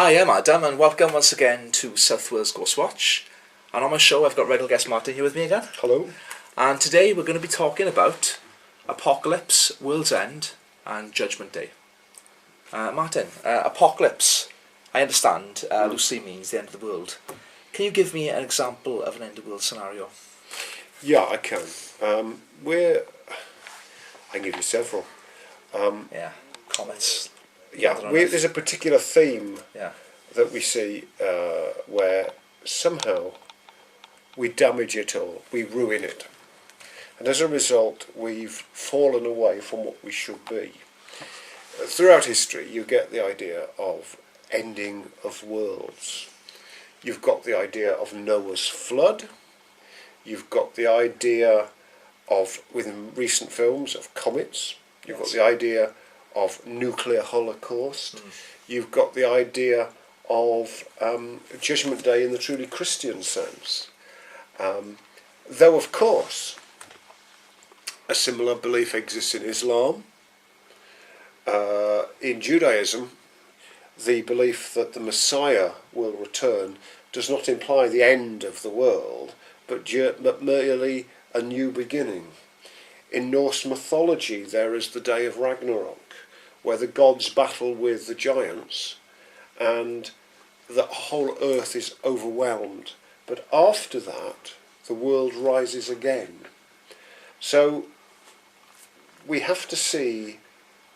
Hi, I'm Adam, and welcome once again to South Wales Ghost Watch. And on my show, I've got regular guest Martin here with me again. Hello. And today we're going to be talking about Apocalypse, World's End, and Judgment Day. Martin, Apocalypse, I understand, loosely means the end of the world. Can you give me an example of an end of the world scenario? Yeah, I can. I can give you several. Comets. There's a particular theme Yeah. that we see where somehow we damage it all, we ruin it. And as a result, we've fallen away from what we should be. Throughout history, you get the idea of ending of worlds. You've got the idea of Noah's flood. You've got the idea of, within recent films, of comets. You've got the idea of nuclear holocaust. You've got the idea of Judgment Day in the truly Christian sense. Though, of course, a similar belief exists in Islam. In Judaism, the belief that the Messiah will return does not imply the end of the world, but merely a new beginning. In Norse mythology, there is the day of Ragnarok, where the gods battle with the giants and the whole earth is overwhelmed. But after that, the world rises again. So we have to see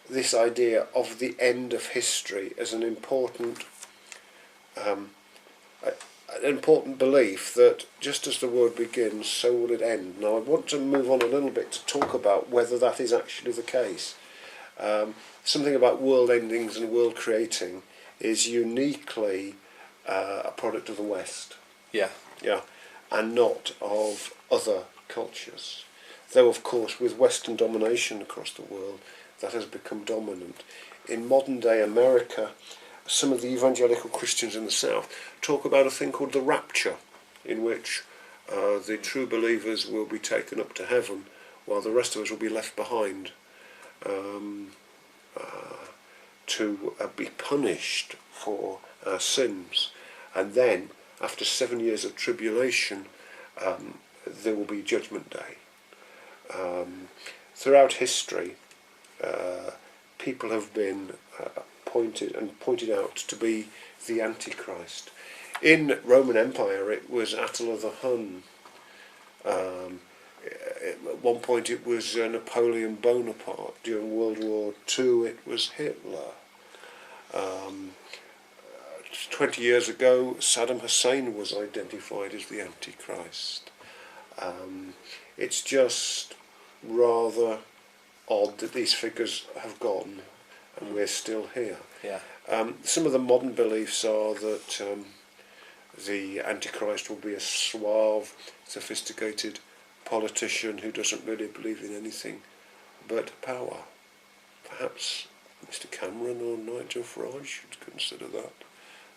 this idea of the end of history as an important belief that just as the world begins, so will it end. Now I want to move on a little bit to talk about whether that is actually the case. Something about world endings and world creating is uniquely a product of the West. Yeah, and not of other cultures. Though, of course, with Western domination across the world, that has become dominant. In modern-day America, some of the evangelical Christians in the South talk about a thing called the rapture, in which the true believers will be taken up to heaven, while the rest of us will be left behind to be punished for our sins. And then, after 7 years of tribulation, there will be Judgment Day. Throughout history, people have been pointed out to be the Antichrist. In Roman Empire, it was Attila the Hun. At one point, it was Napoleon Bonaparte. During World War II, it was Hitler. 20 years ago, Saddam Hussein was identified as the Antichrist. It's just rather odd that these figures have gone and we're still here. Some of the modern beliefs are that the Antichrist will be a suave, sophisticated politician who doesn't really believe in anything but power. Perhaps Mr. Cameron or Nigel Farage should consider that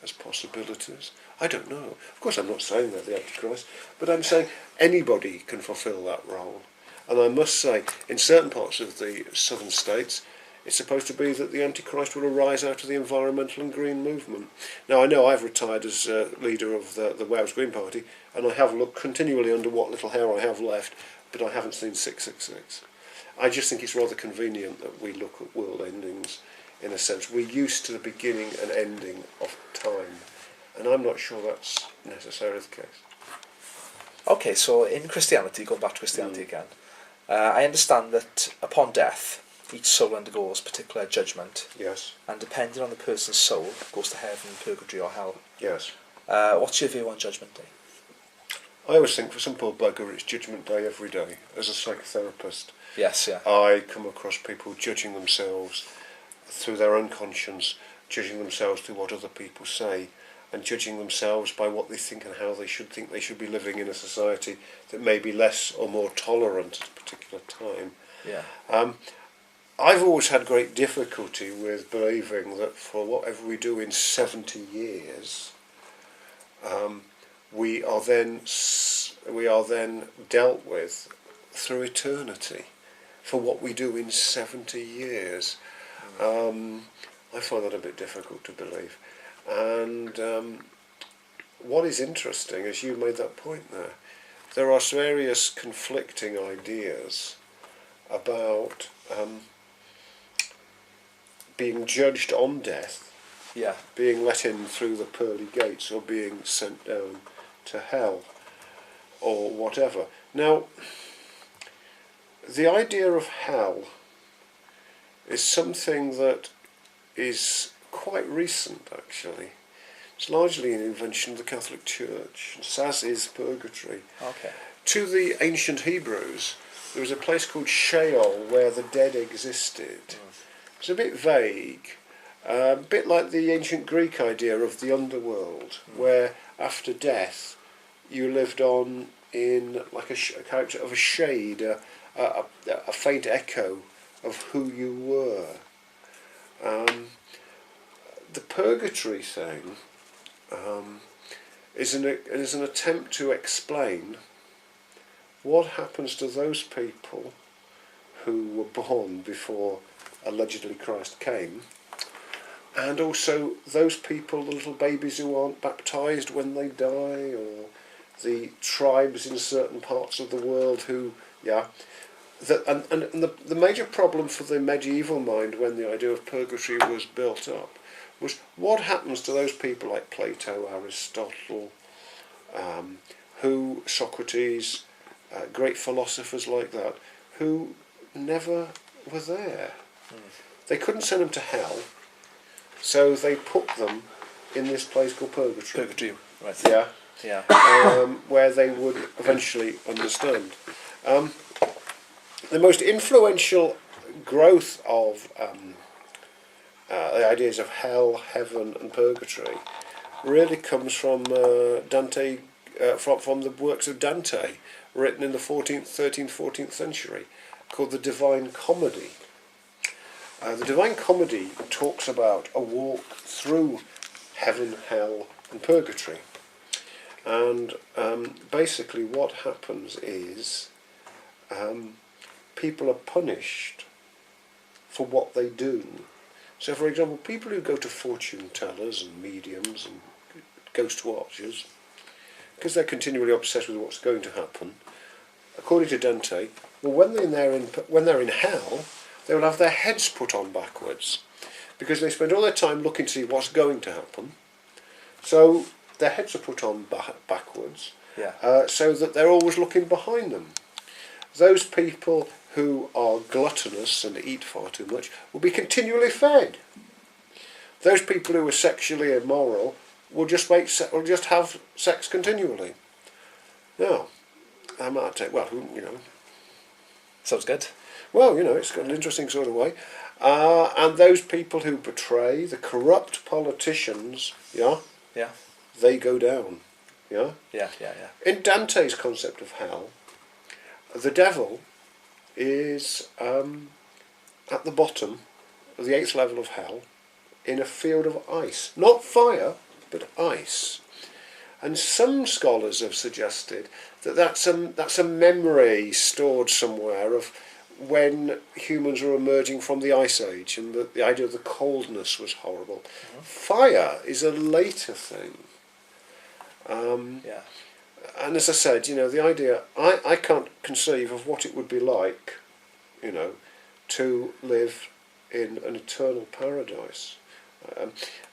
as possibilities. I don't know. Of course, I'm not saying they're the Antichrist, but I'm saying anybody can fulfil that role. And I must say, in certain parts of the southern states, it's supposed to be that the Antichrist will arise out of the environmental and green movement. Now, I know I've retired as leader of the Wales Green Party, and I have looked continually under what little hair I have left, but I haven't seen 666. I just think it's rather convenient that we look at world endings in a sense. We're used to the beginning and ending of time, and I'm not sure that's necessarily the case. Okay, so in Christianity, going back to Christianity again, I understand that upon death, each soul undergoes particular judgment. Yes. And depending on the person's soul, goes to heaven, purgatory or hell. Yes. What's your view on Judgment Day? I always think for some poor bugger it's Judgment Day every day. As a psychotherapist, I come across people judging themselves through their own conscience, judging themselves through what other people say, and judging themselves by what they think and how they should think they should be living in a society that may be less or more tolerant at a particular time. I've always had great difficulty with believing that for whatever we do in 70 years, we are then dealt with through eternity for what we do in 70 years. I find that a bit difficult to believe. And what is interesting, as you made that point there are various conflicting ideas about being judged on death, Yeah. being let in through the pearly gates, or being sent down to hell, or whatever. Now, the idea of hell is something that is quite recent, actually. It's largely an invention of the Catholic Church, as is purgatory. Okay. To the ancient Hebrews, there was a place called Sheol where the dead existed. It's a bit vague, a bit like the ancient Greek idea of the underworld, where after death you lived on in like a character of a shade, a faint echo of who you were. The purgatory thing is an attempt to explain what happens to those people who were born before allegedly Christ came, and also those people, the little babies who aren't baptised when they die, or the tribes in certain parts of the world who, the major problem for the medieval mind when the idea of purgatory was built up was what happens to those people like Plato, Aristotle, Socrates, great philosophers like that, who never were there. They couldn't send them to hell, so they put them in this place called purgatory. Purgatory, right. Yeah. Yeah. Where they would eventually understand. The most influential growth of the ideas of hell, heaven, and purgatory really comes from Dante, from the works of Dante, written in the 13th, 14th century, called the Divine Comedy. The Divine Comedy talks about a walk through heaven, hell, and purgatory. And basically what happens is people are punished for what they do. So, for example, people who go to fortune tellers and mediums and ghost watchers, because they're continually obsessed with what's going to happen, according to Dante, well, when they're in hell, they will have their heads put on backwards, because they spend all their time looking to see what's going to happen. So their heads are put on backwards, so that they're always looking behind them. Those people who are gluttonous and eat far too much will be continually fed. Those people who are sexually immoral will just have sex continually. Now, I might take, Sounds good. well, it's got an interesting sort of way. And those people who betray, the corrupt politicians, Yeah. they go down. Yeah. Yeah. In Dante's concept of hell, the devil is at the bottom of the 8th level of hell in a field of ice. Not fire, but ice. And some scholars have suggested that that's a memory stored somewhere of when humans were emerging from the Ice Age, and the idea of the coldness was horrible. Mm-hmm. Fire is a later thing. And as I said, the idea, I can't conceive of what it would be like, to live in an eternal paradise.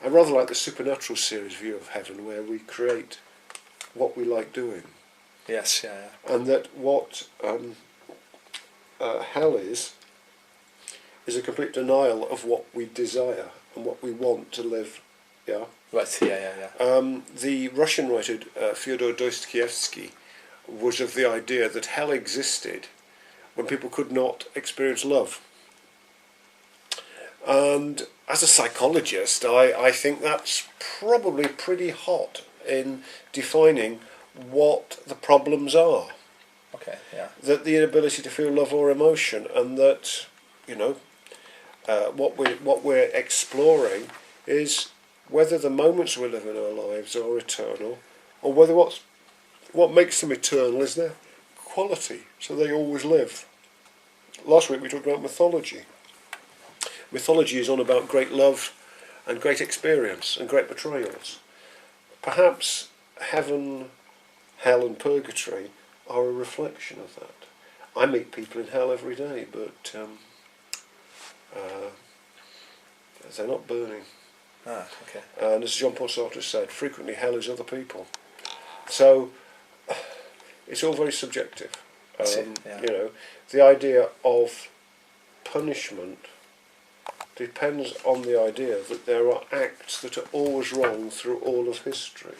I rather like the Supernatural series view of heaven, where we create what we like doing. Yes, yeah. And that what hell is a complete denial of what we desire and what we want to live. Yeah. Right. Yeah. The Russian writer Fyodor Dostoevsky was of the idea that hell existed when people could not experience love. And as a psychologist, I think that's probably pretty hot in defining what the problems are. Okay, yeah. That the inability to feel love or emotion, and that, what we're exploring is whether the moments we live in our lives are eternal, or whether what makes them eternal is their quality, so they always live. Last week we talked about mythology. Mythology is on about great love and great experience and great betrayals. Perhaps heaven, hell and purgatory are a reflection of that. I meet people in hell every day, but they're not burning. Ah, okay. And as Jean-Paul Sartre said, frequently hell is other people. So it's all very subjective. You know, the idea of punishment depends on the idea that there are acts that are always wrong through all of history.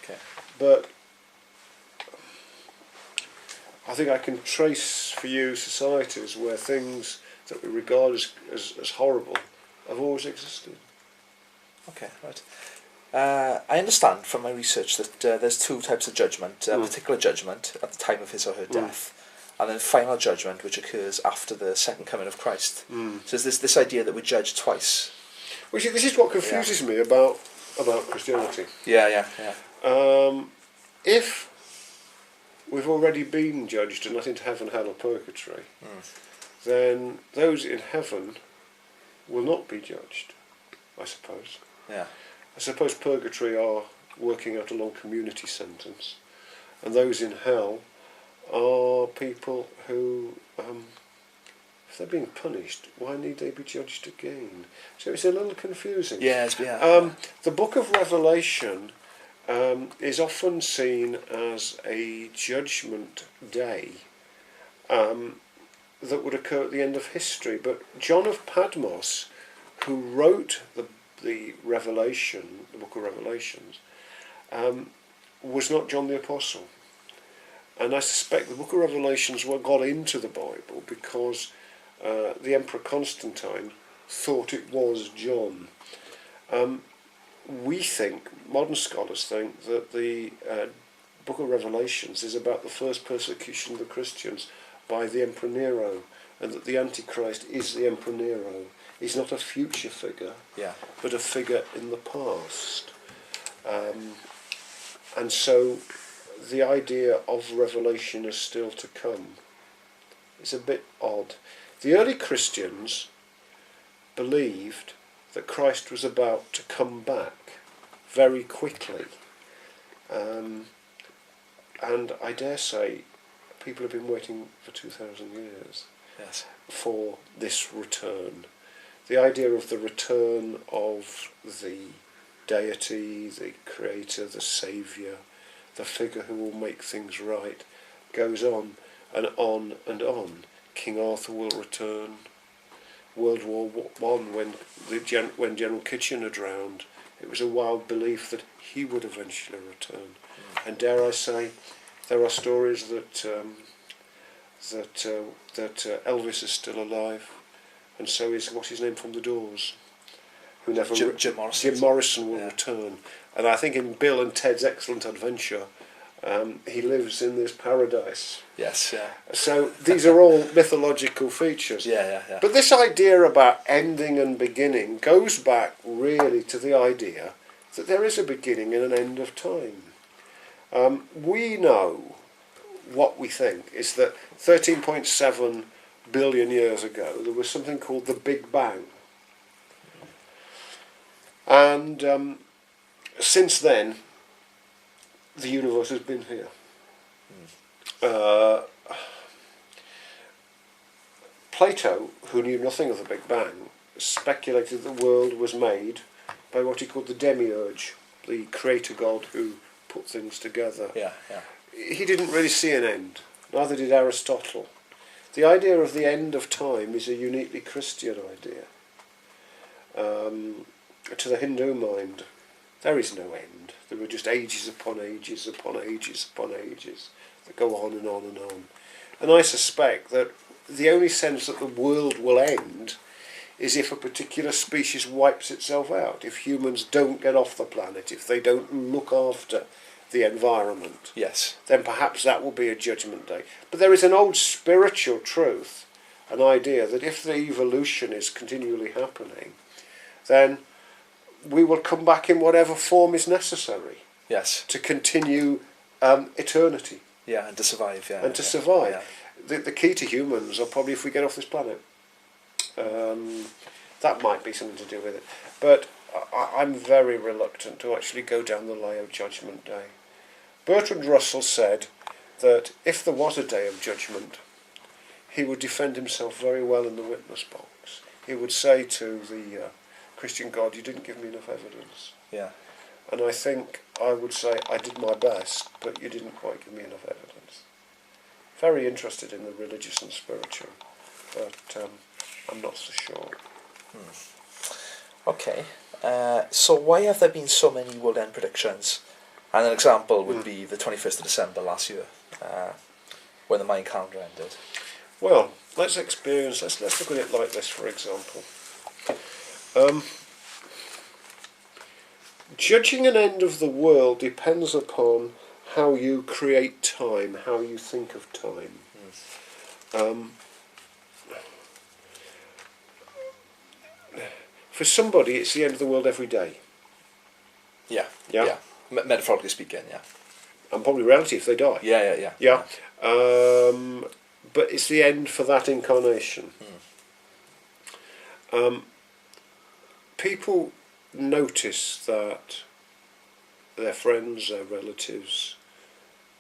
Okay. But I think I can trace for you societies where things that we regard as horrible have always existed. Okay, right. I understand from my research that there's two types of judgment. Particular judgment at the time of his or her death, and then final judgment, which occurs after the second coming of Christ. So there's this idea that we're judged twice. Which this is what confuses me about Christianity. Yeah. If we've already been judged and not into heaven, hell or purgatory, then those in heaven will not be judged, I suppose. Yeah. I suppose purgatory are working out a long community sentence, and those in hell are people who, if they're being punished, why need they be judged again? So it's a little confusing. Yeah. The book of Revelation is often seen as a judgment day that would occur at the end of history, but John of Patmos, who wrote the Revelation, the book of Revelations, was not John the Apostle. And I suspect the book of Revelations got into the Bible because the Emperor Constantine thought it was John. We think, modern scholars think, that the book of Revelations is about the first persecution of the Christians by the Emperor Nero, and that the Antichrist is the Emperor Nero. He's not a future figure, but a figure in the past. And so the idea of Revelation is still to come. It's a bit odd. The early Christians believed that Christ was about to come back very quickly. And I dare say people have been waiting for 2,000 years for this return. The idea of the return of the deity, the creator, the saviour, the figure who will make things right, goes on and on and on. King Arthur will return. World War One, when General Kitchener drowned, it was a wild belief that he would eventually return. And dare I say, there are stories that Elvis is still alive, and so is what's his name from the Doors, who never Jim Morrison. Jim Morrison will return. And I think in Bill and Ted's Excellent Adventure, he lives in this paradise. Yes, yeah. So these are all mythological features. Yeah. But this idea about ending and beginning goes back really to the idea that there is a beginning and an end of time. We know what we think is that 13.7 billion years ago there was something called the Big Bang. And since then, the universe has been here. Plato, who knew nothing of the Big Bang, speculated the world was made by what he called the demiurge, the creator god who put things together. Yeah. He didn't really see an end, neither did Aristotle. The idea of the end of time is a uniquely Christian idea. To the Hindu mind, there is no end. There are just ages upon ages upon ages upon ages that go on and on and on. And I suspect that the only sense that the world will end is if a particular species wipes itself out, if humans don't get off the planet, if they don't look after the environment. Yes. Then perhaps that will be a judgment day. But there is an old spiritual truth, an idea that if the evolution is continually happening, then we will come back in whatever form is necessary. Yes. To continue eternity. Yeah, and to survive. Yeah. And to survive. Yeah. The key to humans are probably if we get off this planet. That might be something to do with it. But I'm very reluctant to actually go down the line of Judgment Day. Bertrand Russell said that if there was a day of judgment, he would defend himself very well in the witness box. He would say to the Christian God, you didn't give me enough evidence. Yeah. And I think I would say I did my best, but you didn't quite give me enough evidence. Very interested in the religious and spiritual, but I'm not so sure. Okay. So why have there been so many world end predictions? And an example would be the 21st of December last year, when the Mayan calendar ended. Well, let's look at it like this, for example. Judging an end of the world depends upon how you create time, how you think of time. For somebody, it's the end of the world every day. Yeah. Yeah. Yeah. Metaphorically speaking, yeah. And probably reality if they die. Yeah. But it's the end for that incarnation. People notice that their friends, their relatives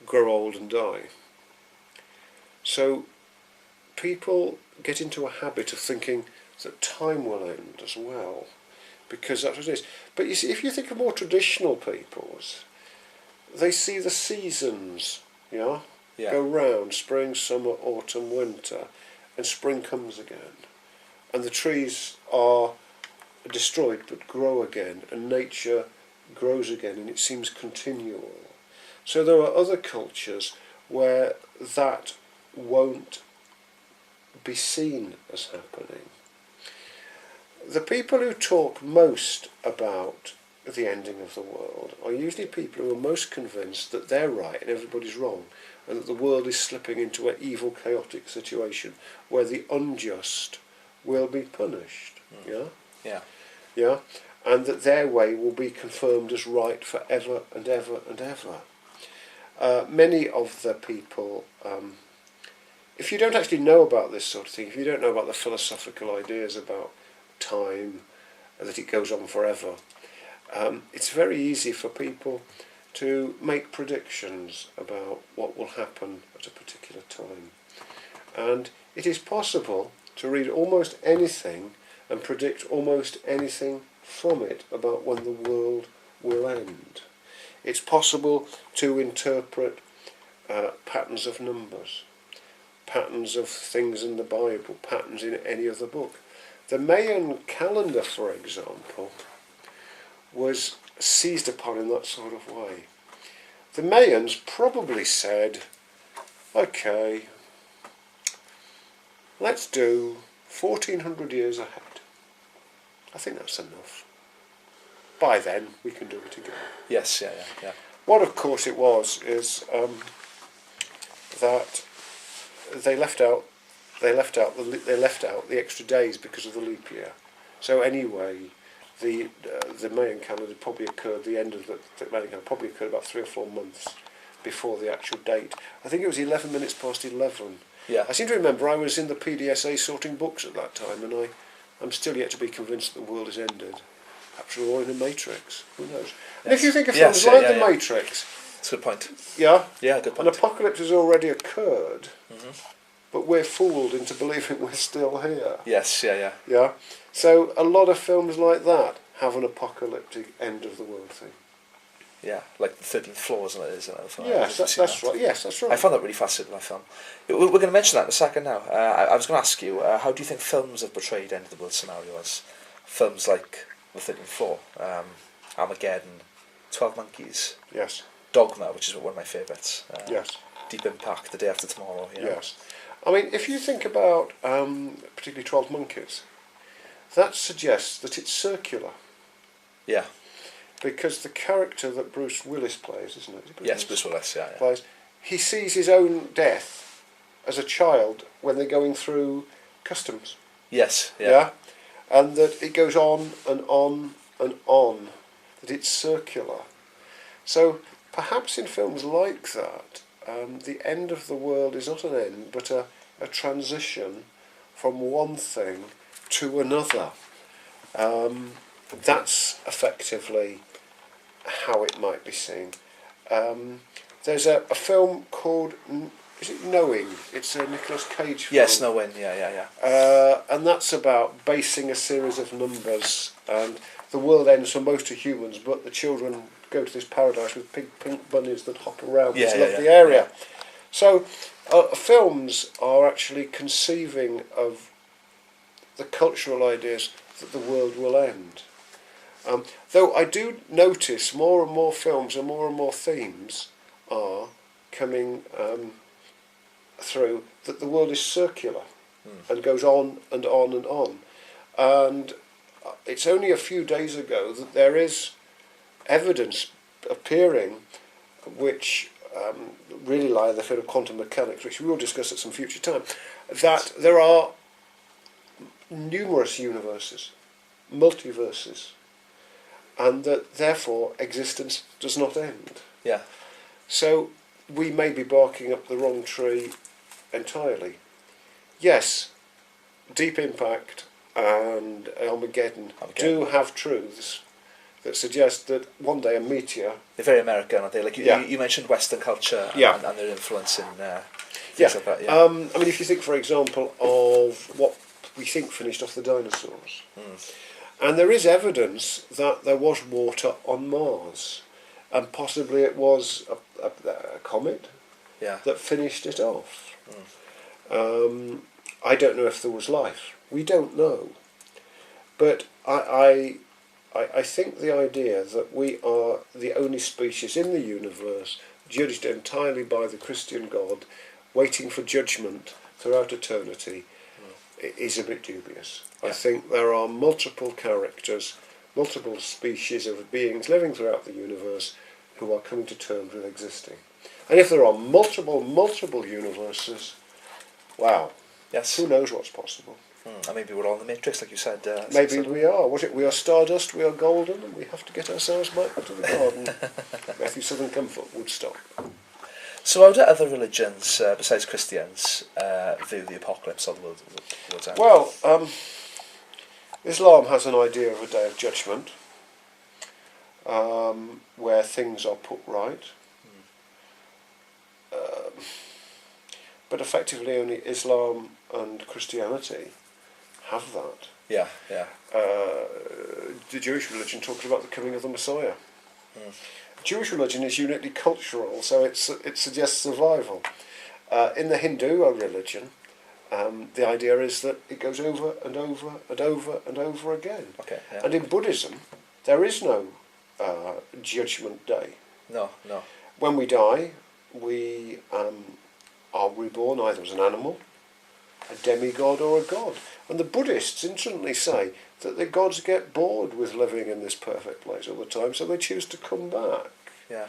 grow old and die. So people get into a habit of thinking that time will end as well, because that's what it is. But you see, if you think of more traditional peoples, they see the seasons, go round, spring, summer, autumn, winter, and spring comes again. And the trees are destroyed but grow again, and nature grows again, and it seems continual. So there are other cultures where that won't be seen as happening. The people who talk most about the ending of the world are usually people who are most convinced that they're right and everybody's wrong, and that the world is slipping into an evil, chaotic situation where the unjust will be punished. Yeah, and that their way will be confirmed as right forever and ever and ever. Many of the people, if you don't actually know about this sort of thing, if you don't know about the philosophical ideas about time, that it goes on forever, it's very easy for people to make predictions about what will happen at a particular time. And it is possible to read almost anything and predict almost anything from it about when the world will end. It's possible to interpret patterns of numbers, patterns of things in the Bible, patterns in any other book. The Mayan calendar, for example, was seized upon in that sort of way. The Mayans probably said, okay, let's do 1400 years ahead. I think that's enough. By then, we can do it again. Yes, yeah. What, of course, it was is that they left out the extra days because of the leap year. So anyway, the Mayan calendar probably occurred. The end of the Mayan calendar probably occurred about 3 or 4 months before the actual date. I think it was 11 minutes past 11. Yeah. I seem to remember I was in the PDSA sorting books at that time, and I'm still yet to be convinced that the world has ended. Perhaps we're all in a matrix. Who knows? Yes. And if you think of films like The Matrix... That's a good point. Yeah? Yeah, good point. An apocalypse has already occurred, but we're fooled into believing we're still here. Yes, yeah. Yeah? So a lot of films like that have an apocalyptic end of the world thing. Yeah, like the 13th Floor, isn't it? Yes, that's right. Yes, that's right. I found that really fascinating, that film. We're going to mention that in a second now. I was going to ask you, how do you think films have portrayed end of the world scenarios? Films like The 13th Floor, Armageddon, 12 Monkeys. Yes. Dogma, which is one of my favourites. Yes. Deep Impact, The Day After Tomorrow. Yes. I mean, if you think about particularly 12 Monkeys, that suggests that it's circular. Yeah. Because the character that Bruce Willis plays, isn't it? Yes, Bruce Willis, yeah. Plays, he sees his own death as a child when they're going through customs. Yes, yeah. And that it goes on and on and on, that it's circular. So perhaps in films like that, the end of the world is not an end, but a transition from one thing to another. That's effectively how it might be seen. There's a film called, is it Knowing? It's a Nicolas Cage film. Yes, Knowing, yeah. And that's about basing a series of numbers, and the world ends for most of humans, but the children go to this paradise with pink bunnies that hop around this lovely area. Yeah. So films are actually conceiving of the cultural ideas that the world will end. Though I do notice more and more films and more themes are coming through that the world is circular and goes on and on and on. And it's only a few days ago that there is evidence appearing which really lie in the field of quantum mechanics, which we will discuss at some future time, that there are numerous universes, multiverses, and that therefore existence does not end. Yeah. So we may be barking up the wrong tree entirely. Yes, Deep Impact and Armageddon do have truths that suggest that one day a meteor... They're very American, aren't they? Like you mentioned Western culture and their influence in things like that. Yeah. I mean, if you think, for example, of what we think finished off the dinosaurs, and there is evidence that there was water on Mars, and possibly it was a comet that finished it off. I don't know if there was life. We don't know. But I think the idea that we are the only species in the universe judged entirely by the Christian God, waiting for judgment throughout eternity, is a bit dubious. Yeah. I think there are multiple characters, multiple species of beings living throughout the universe who are coming to terms with existing. And if there are multiple universes, wow, who knows what's possible? And maybe we're all in the Matrix, like you said. Maybe we are. We are stardust, we are golden, and we have to get ourselves back to the garden. Matthew Southern Comfort, Woodstock. So how do other religions, besides Christians, view the apocalypse or the world's end? Well, Islam has an idea of a day of judgment, where things are put right. But effectively only Islam and Christianity have that. Yeah. The Jewish religion talks about the coming of the Messiah. Jewish religion is uniquely cultural, so it suggests survival. In the Hindu religion, the idea is that it goes over and over and over and over again. Okay. Yeah. And in Buddhism, there is no judgment day. No. When we die, we are reborn either as an animal, a demigod, or a god. And the Buddhists instantly say that the gods get bored with living in this perfect place all the time, so they choose to come back. Yeah.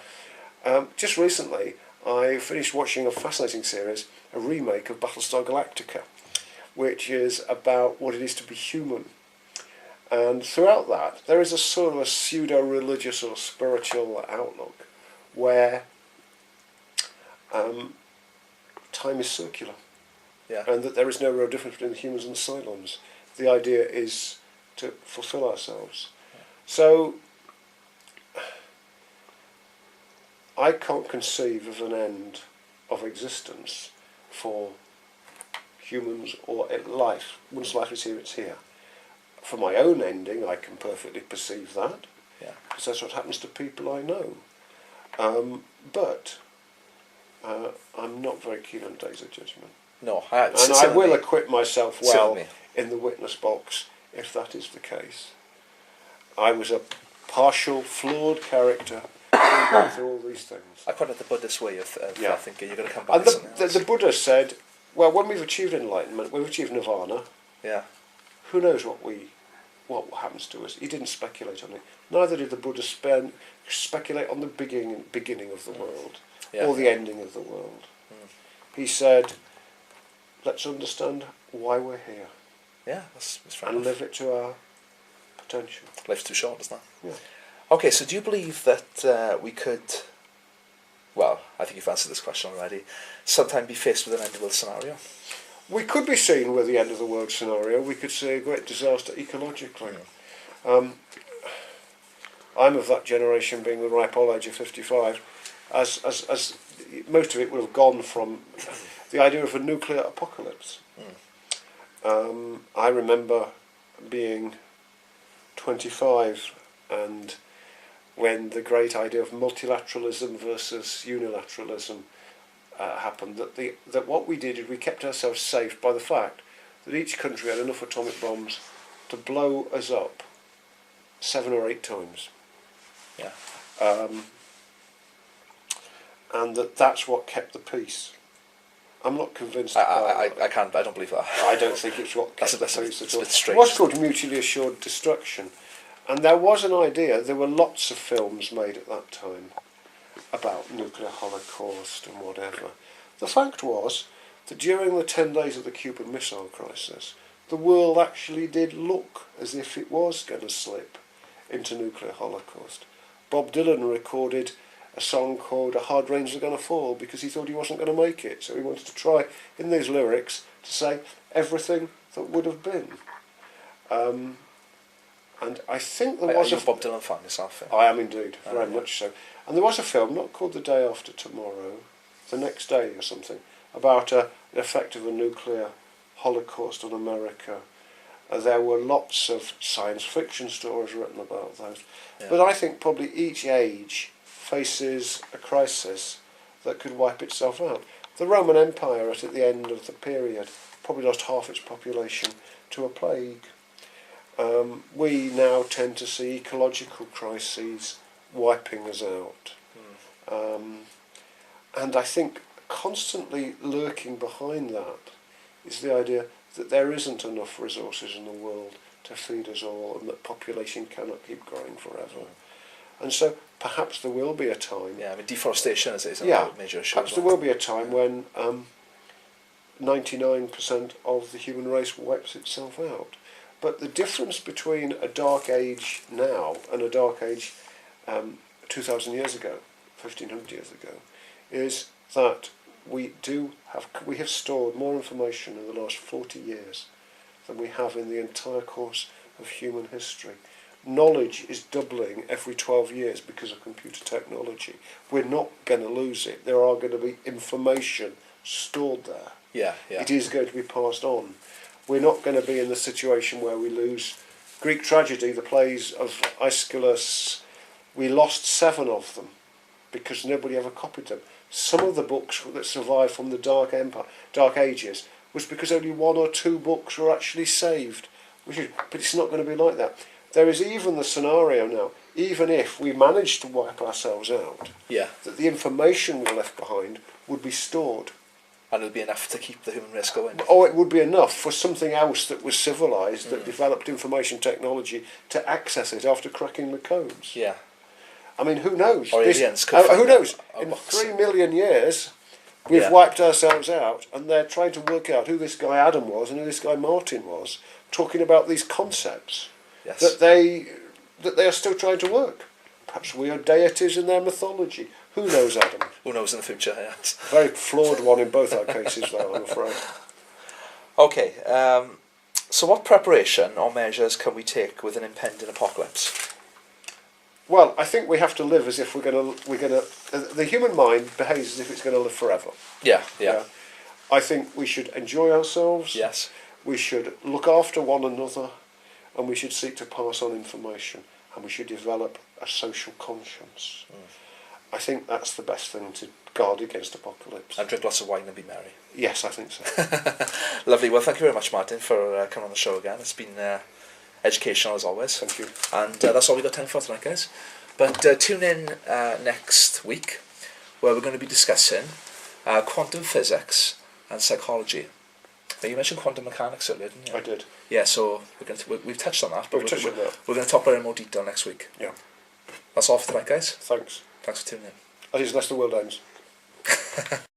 Just recently, I finished watching a fascinating series, a remake of Battlestar Galactica, which is about what it is to be human. And throughout that, there is a sort of a pseudo-religious or spiritual outlook where time is circular. Yeah. And that there is no real difference between the humans and the Cylons. The idea is to fulfill ourselves. So I can't conceive of an end of existence for humans or life. Once life is here, it's here. For my own ending, I can perfectly perceive that, because that's what happens to people I know. But I'm not very keen on days of judgment. No, and I will acquit myself well in the witness box if that is the case. I was a partial, flawed character going through all these things. I quite like the Buddhist way of thinking. You're going to come back. And the Buddha said, "Well, when we've achieved enlightenment, we've achieved nirvana. Yeah. Who knows what happens to us?" He didn't speculate on it. Neither did the Buddha speculate on the beginning of the world or the ending of the world. He said, let's understand why we're here. Yeah, that's fair and enough. live it to our potential. Life's too short, isn't it? Yeah. Okay, so do you believe that we could, well, I think you've answered this question already, sometime be faced with an end of the world scenario? We could be seen with the end of the world scenario. We could see a great disaster ecologically. I'm of that generation, being the ripe old age of 55, as most of it would have gone from the idea of a nuclear apocalypse. I remember being 25, and when the great idea of multilateralism versus unilateralism happened, that what we did is we kept ourselves safe by the fact that each country had enough atomic bombs to blow us up 7 or 8 times. Yeah. And that's what kept the peace. I'm not convinced. I don't believe that. I don't think it's what kept the peace at all. It's strange. It was called mutually assured destruction. And there was an idea, there were lots of films made at that time about nuclear holocaust and whatever. The fact was that during the 10 days of the Cuban Missile Crisis, the world actually did look as if it was going to slip into nuclear holocaust. Bob Dylan recorded a song called A Hard Rain's Gonna Fall because he thought he wasn't going to make it. So he wanted to try, in these lyrics, to say everything that would have been. And I think there was a Bob Dylan fan yourself. I am indeed, very much so. And there was a film, not called The Day After Tomorrow, The Next Day or something, about the effect of a nuclear holocaust on America. There were lots of science fiction stories written about those. Yeah. But I think probably each age faces a crisis that could wipe itself out. The Roman Empire at the end of the period probably lost half its population to a plague. We now tend to see ecological crises wiping us out. And I think constantly lurking behind that is the idea that there isn't enough resources in the world to feed us all, and that population cannot keep growing forever. And so perhaps there will be a time... Yeah, I mean, deforestation is a major issue. Perhaps there will be a time when 99% of the human race wipes itself out. But the difference between a dark age now and a dark age 2,000 years ago, 1,500 years ago, is that we have stored more information in the last 40 years than we have in the entire course of human history. Knowledge is doubling every 12 years because of computer technology. We're not going to lose it. There are going to be information stored there. Yeah. It is going to be passed on. We're not going to be in the situation where we lose Greek tragedy, the plays of Aeschylus. We lost 7 of them because nobody ever copied them. Some of the books that survived from the Dark Ages was because only 1 or 2 books were actually saved. But it's not going to be like that. There is even the scenario now, even if we managed to wipe ourselves out, that the information we left behind would be stored. And it would be enough to keep the human race going. Oh, it would be enough for something else that was civilised, that developed information technology to access it after cracking the codes. Yeah. I mean, who knows? Or aliens could who knows? In box. 3 million years, we've wiped ourselves out, and they're trying to work out who this guy Adam was and who this guy Martin was, talking about these concepts that they are still trying to work. Perhaps we are deities in their mythology. Who knows, Adam? Who knows in the future, yes. Very flawed one in both our cases, though, I'm afraid. Okay, so what preparation or measures can we take with an impending apocalypse? Well, I think we have to live as if we're gonna. The human mind behaves as if it's going to live forever. Yeah. I think we should enjoy ourselves. Yes. We should look after one another, and we should seek to pass on information, and we should develop a social conscience. I think that's the best thing to guard against apocalypse. And drink lots of wine and be merry. Yes, I think so. Lovely. Well, thank you very much, Martin, for coming on the show again. It's been educational as always. Thank you. And that's all we've got time for tonight, guys. But tune in next week, where we're going to be discussing quantum physics and psychology. Now, you mentioned quantum mechanics earlier, didn't you? I did. Yeah, so we've touched on that, but we're going to talk about it in more detail next week. Yeah. That's all for tonight, guys. Thanks. Thanks for tuning in. That is less the world ends.